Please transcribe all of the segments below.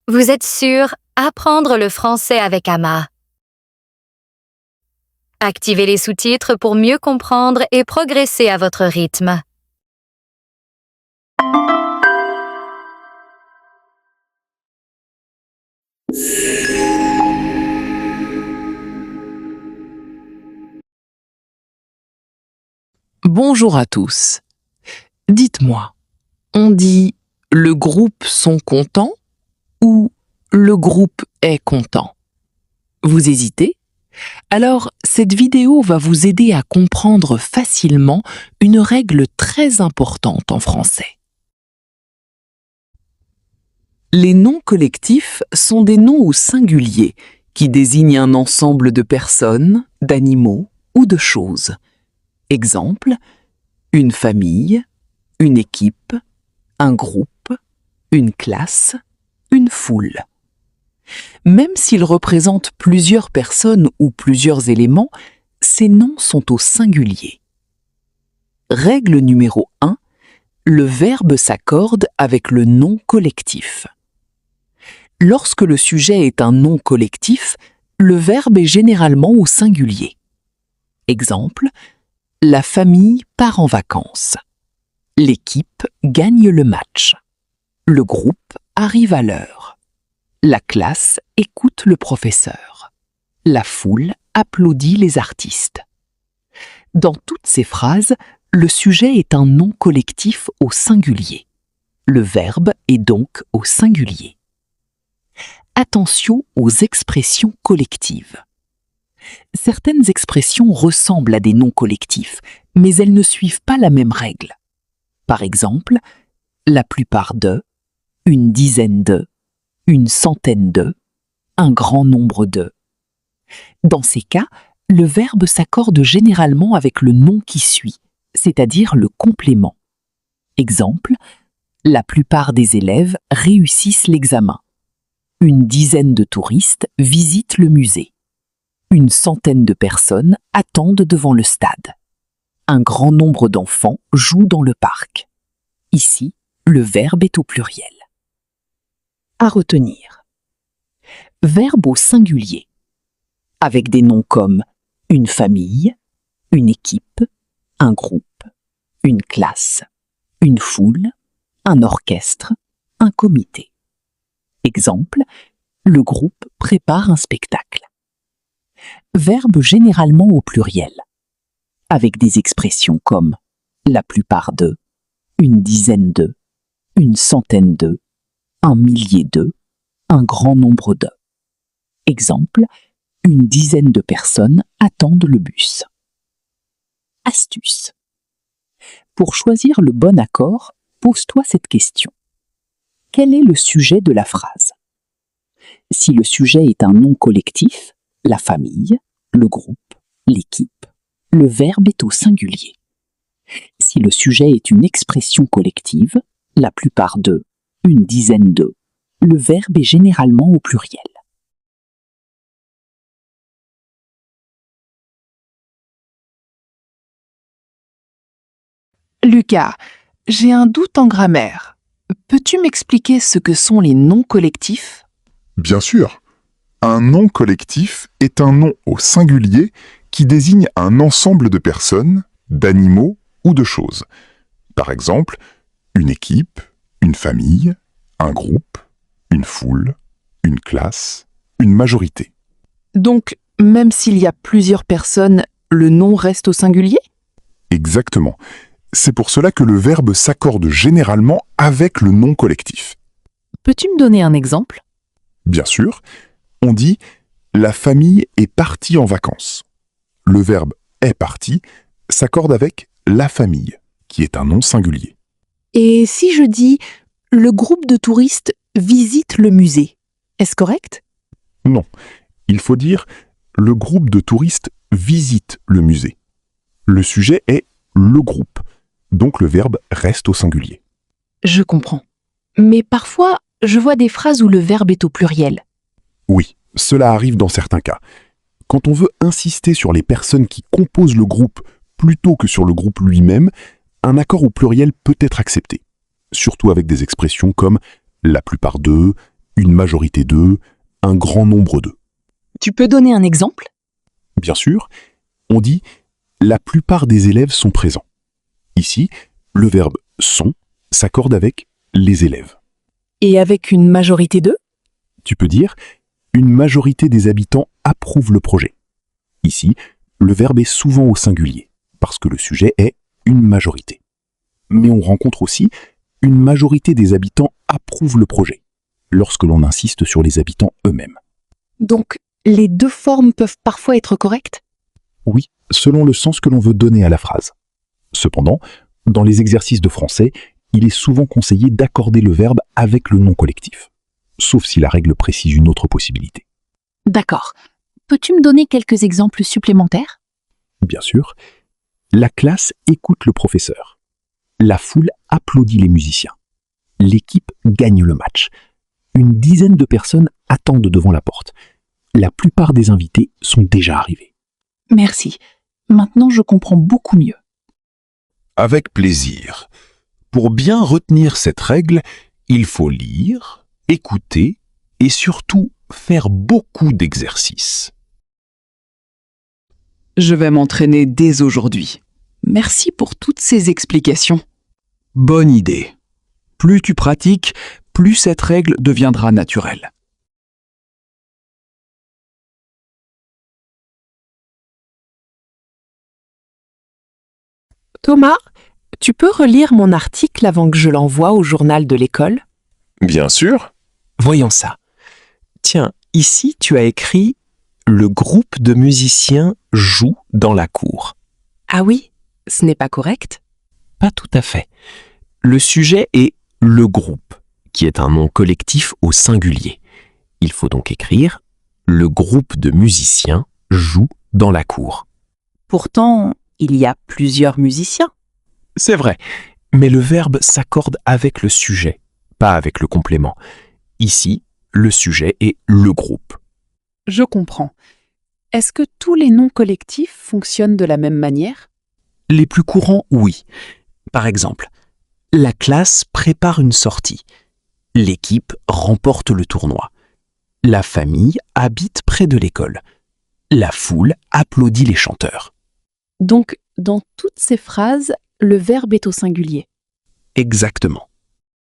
Vous êtes sur Apprendre le français avec Ama. Activez les sous-titres pour mieux comprendre et progresser à votre rythme. Bonjour à tous. Dites-moi, on dit « le groupe sont contents » ou « le groupe est content ». Vous hésitez? Alors, cette vidéo va vous aider à comprendre facilement une règle très importante en français. Les noms collectifs sont des noms au singulier qui désignent un ensemble de personnes, d'animaux ou de choses. Exemple, une famille, une équipe, un groupe, une classe, une foule. Même s'ils représentent plusieurs personnes ou plusieurs éléments, ces noms sont au singulier. Règle numéro 1, le verbe s'accorde avec le nom collectif. Lorsque le sujet est un nom collectif, le verbe est généralement au singulier. Exemple, la famille part en vacances. L'équipe gagne le match. Le groupe arrive à l'heure. La classe écoute le professeur. La foule applaudit les artistes. Dans toutes ces phrases, le sujet est un nom collectif au singulier. Le verbe est donc au singulier. Attention aux expressions collectives. Certaines expressions ressemblent à des noms collectifs, mais elles ne suivent pas la même règle. Par exemple, la plupart de, une dizaine de, une centaine de, un grand nombre de. Dans ces cas, le verbe s'accorde généralement avec le nom qui suit, c'est-à-dire le complément. Exemple, la plupart des élèves réussissent l'examen. Une dizaine de touristes visitent le musée. Une centaine de personnes attendent devant le stade. Un grand nombre d'enfants jouent dans le parc. Ici, le verbe est au pluriel. À retenir. Verbe au singulier. Avec des noms comme une famille, une équipe, un groupe, une classe, une foule, un orchestre, un comité. Exemple, le groupe prépare un spectacle. Verbe généralement au pluriel, avec des expressions comme la plupart de, une dizaine de, une centaine de, un millier de, un grand nombre de. Exemple, une dizaine de personnes attendent le bus. Astuce. Pour choisir le bon accord, pose-toi cette question. Quel est le sujet de la phrase? Si le sujet est un nom collectif, la famille, le groupe, l'équipe, le verbe est au singulier. Si le sujet est une expression collective, la plupart de, une dizaine de, le verbe est généralement au pluriel. Lucas, j'ai un doute en grammaire. Peux-tu m'expliquer ce que sont les noms collectifs? Bien sûr. Un nom collectif est un nom au singulier qui désigne un ensemble de personnes, d'animaux ou de choses. Par exemple, une équipe, une famille, un groupe, une foule, une classe, une majorité. Donc, même s'il y a plusieurs personnes, le nom reste au singulier? Exactement. C'est pour cela que le verbe s'accorde généralement avec le nom collectif. Peux-tu me donner un exemple? Bien sûr, on dit « la famille est partie en vacances ». Le verbe « est parti » s'accorde avec « la famille », qui est un nom singulier. Et si je dis « le groupe de touristes visite le musée », est-ce correct? Non, il faut dire « le groupe de touristes visite le musée ». Le sujet est « le groupe », donc le verbe reste au singulier. Je comprends. Mais parfois, je vois des phrases où le verbe est au pluriel. Oui, cela arrive dans certains cas. Quand on veut insister sur les personnes qui composent le groupe plutôt que sur le groupe lui-même, un accord au pluriel peut être accepté, surtout avec des expressions comme « la plupart d'eux », une majorité de, un grand nombre de. Tu peux donner un exemple? Bien sûr, on dit « la plupart des élèves sont présents ». Ici, le verbe « sont » s'accorde avec « les élèves Et avec une majorité de? ». Tu peux dire « une majorité des habitants approuve le projet ». Ici, le verbe est souvent au singulier, parce que le sujet est « une majorité ». Mais on rencontre aussi « une majorité des habitants approuve le projet », lorsque l'on insiste sur les habitants eux-mêmes. Donc, les deux formes peuvent parfois être correctes? Oui, selon le sens que l'on veut donner à la phrase. Cependant, dans les exercices de français, il est souvent conseillé d'accorder le verbe avec le nom collectif, sauf si la règle précise une autre possibilité. D'accord. Peux-tu me donner quelques exemples supplémentaires? Bien sûr, la classe écoute le professeur. La foule applaudit les musiciens. L'équipe gagne le match. Une dizaine de personnes attendent devant la porte. La plupart des invités sont déjà arrivés. Merci. Maintenant, je comprends beaucoup mieux. Avec plaisir. Pour bien retenir cette règle, il faut lire, écouter et surtout faire beaucoup d'exercices. Je vais m'entraîner dès aujourd'hui. Merci pour toutes ces explications. Bonne idée. Plus tu pratiques, plus cette règle deviendra naturelle. Thomas, tu peux relire mon article avant que je l'envoie au journal de l'école? Bien sûr. Voyons ça. Tiens, ici tu as écrit « Le groupe de musiciens joue dans la cour ». Ah oui, ce n'est pas correct? Pas tout à fait. Le sujet est « le groupe », qui est un nom collectif au singulier. Il faut donc écrire « Le groupe de musiciens joue dans la cour ». Pourtant, il y a plusieurs musiciens. C'est vrai, mais le verbe s'accorde avec le sujet, pas avec le complément. Ici, le sujet est le groupe. Je comprends. Est-ce que tous les noms collectifs fonctionnent de la même manière? Les plus courants, oui. Par exemple, la classe prépare une sortie. L'équipe remporte le tournoi. La famille habite près de l'école. La foule applaudit les chanteurs. Donc, dans toutes ces phrases, le verbe est au singulier. Exactement.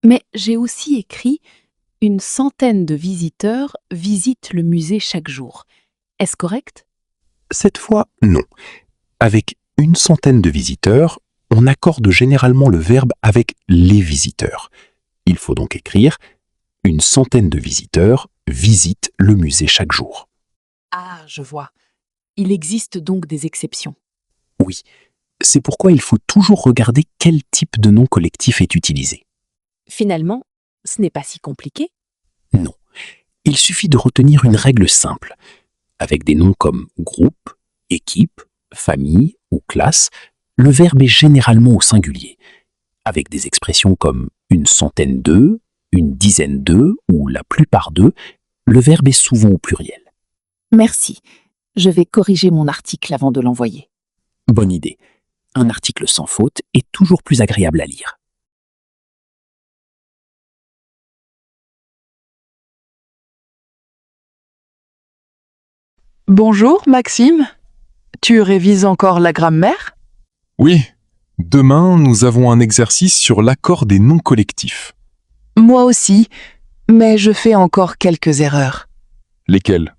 Mais j'ai aussi écrit « Une centaine de visiteurs visitent le musée chaque jour ». Est-ce correct? Cette fois, non. Avec une centaine de visiteurs, on accorde généralement le verbe avec les visiteurs. Il faut donc écrire « Une centaine de visiteurs visitent le musée chaque jour ». Ah, je vois. Il existe donc des exceptions. Oui, c'est pourquoi il faut toujours regarder quel type de nom collectif est utilisé. Finalement, ce n'est pas si compliqué. Non, il suffit de retenir une règle simple. Avec des noms comme groupe, équipe, famille ou classe, le verbe est généralement au singulier. Avec des expressions comme une centaine de, une dizaine de ou la plupart d'eux, le verbe est souvent au pluriel. Merci. Je vais corriger mon article avant de l'envoyer. Bonne idée. Un article sans faute est toujours plus agréable à lire. Bonjour, Maxime. Tu révises encore la grammaire? Oui. Demain, nous avons un exercice sur l'accord des noms collectifs. Moi aussi, mais je fais encore quelques erreurs. Lesquels?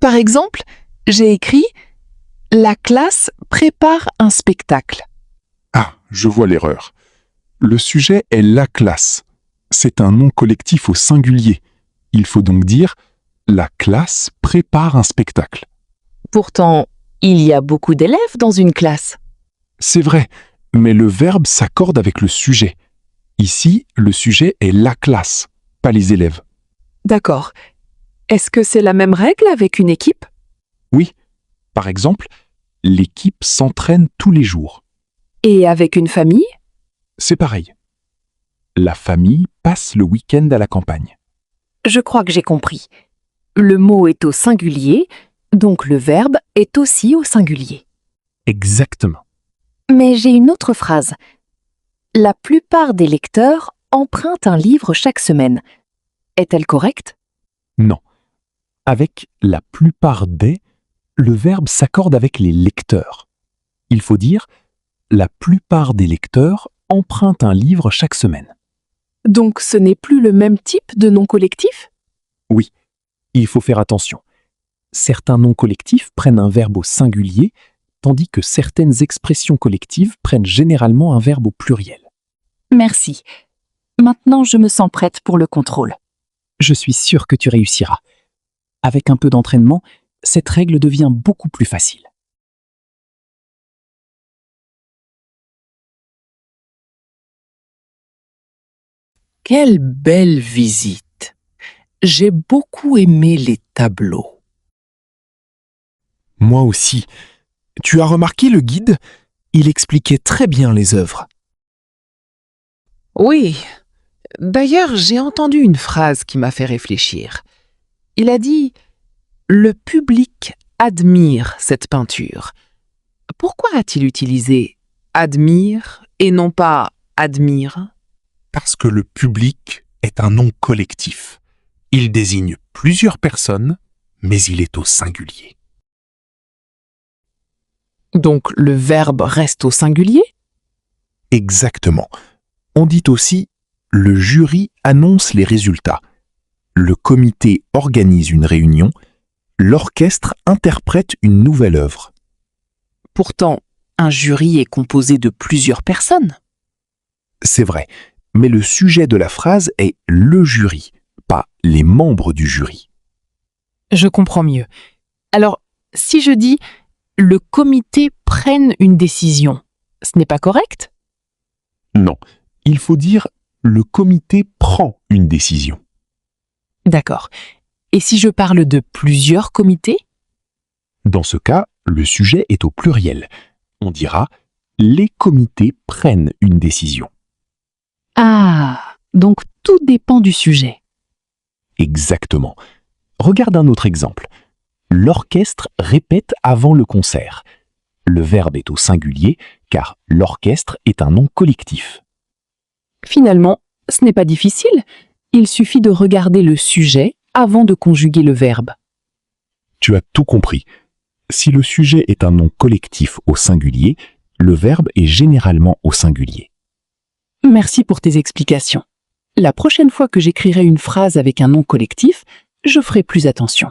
Par exemple, j'ai écrit « La classe prépare un spectacle ». Ah, je vois l'erreur. Le sujet est la classe. C'est un nom collectif au singulier. Il faut donc dire la classe prépare un spectacle. Pourtant, il y a beaucoup d'élèves dans une classe. C'est vrai, mais le verbe s'accorde avec le sujet. Ici, le sujet est la classe, pas les élèves. D'accord. Est-ce que c'est la même règle avec une équipe? Oui, par exemple, l'équipe s'entraîne tous les jours. Et avec une famille? C'est pareil. La famille passe le week-end à la campagne. Je crois que j'ai compris. Le mot est au singulier, donc le verbe est aussi au singulier. Exactement. Mais j'ai une autre phrase. La plupart des lecteurs empruntent un livre chaque semaine. Est-elle correcte? Non. Avec la plupart des, le verbe s'accorde avec les lecteurs. Il faut dire la plupart des lecteurs empruntent un livre chaque semaine. Donc ce n'est plus le même type de nom collectif? Oui, il faut faire attention. Certains noms collectifs prennent un verbe au singulier, tandis que certaines expressions collectives prennent généralement un verbe au pluriel. Merci. Maintenant, je me sens prête pour le contrôle. Je suis sûr que tu réussiras. Avec un peu d'entraînement, cette règle devient beaucoup plus facile. Quelle belle visite! J'ai beaucoup aimé les tableaux. Moi aussi. Tu as remarqué le guide? Il expliquait très bien les œuvres. Oui. D'ailleurs, j'ai entendu une phrase qui m'a fait réfléchir. Il a dit « Le public admire cette peinture ». Pourquoi a-t-il utilisé « admire » et non pas « admire » ? Parce que le public est un nom collectif. Il désigne plusieurs personnes, mais il est au singulier. Donc le verbe reste au singulier? Exactement. On dit aussi « le jury annonce les résultats ». Le comité organise une réunion. L'orchestre interprète une nouvelle œuvre. Pourtant, un jury est composé de plusieurs personnes. C'est vrai, mais le sujet de la phrase est « le jury », pas « les membres du jury ». Je comprends mieux. Alors, si je dis « le comité prenne une décision », ce n'est pas correct? Non, il faut dire « le comité prend une décision ». D'accord. Et si je parle de plusieurs comités? Dans ce cas, le sujet est au pluriel. On dira « les comités prennent une décision ». Ah, donc tout dépend du sujet. Exactement. Regarde un autre exemple. L'orchestre répète avant le concert. Le verbe est au singulier car l'orchestre est un nom collectif. Finalement, ce n'est pas difficile. Il suffit de regarder le sujet avant de conjuguer le verbe. Tu as tout compris. Si le sujet est un nom collectif au singulier, le verbe est généralement au singulier. Merci pour tes explications. La prochaine fois que j'écrirai une phrase avec un nom collectif, je ferai plus attention.